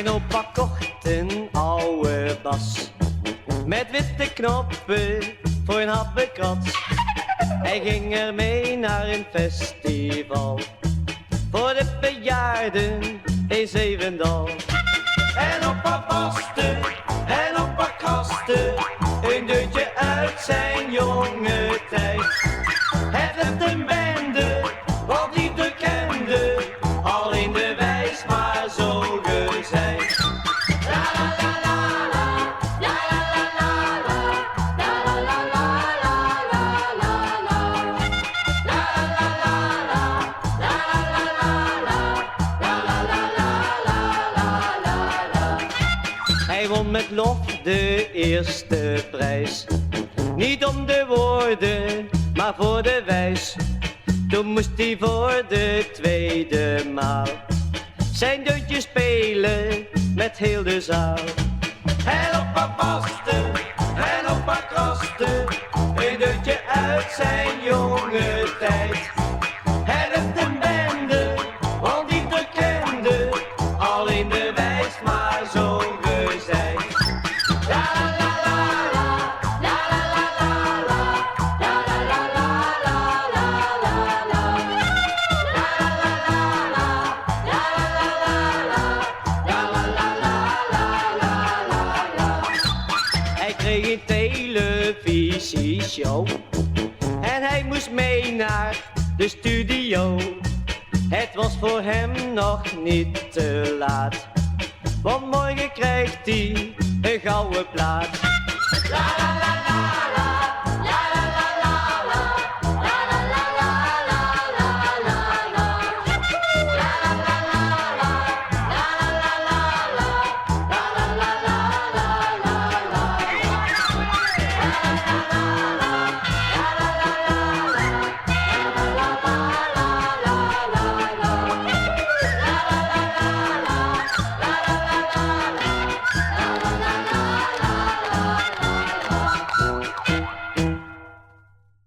Mijn opa kocht een oude bas met witte knoppen voor een habbekrat. Hij ging ermee naar een festival voor de bejaarden in Zevendal. En opa paste en opa kraste een deuntje uit zijn jonge tijd. Het werd een bende, wat ieder kende, al in de wijs maar zo gezegd. La la la la la, la la la la la, la la la la la la. Hij won met lof de eerste prijs, niet om de woorden, maar voor de wijs. Toen moest hij voor de tweede maal zijn deuntje spelen met heel de zaal. En opa paste en opa kraste een deuntje uit zijn jonge tijd. Hij werd een bende, want ieder kende, al in de wijs maar zo gezegd. La la la la, la la la la, la la la la la la la. Hij kreeg een televisieshow en hij moest mee naar de studio. Het was voor hem nog niet te laat, want morgen krijgt hij een gouden plaat. La la la la.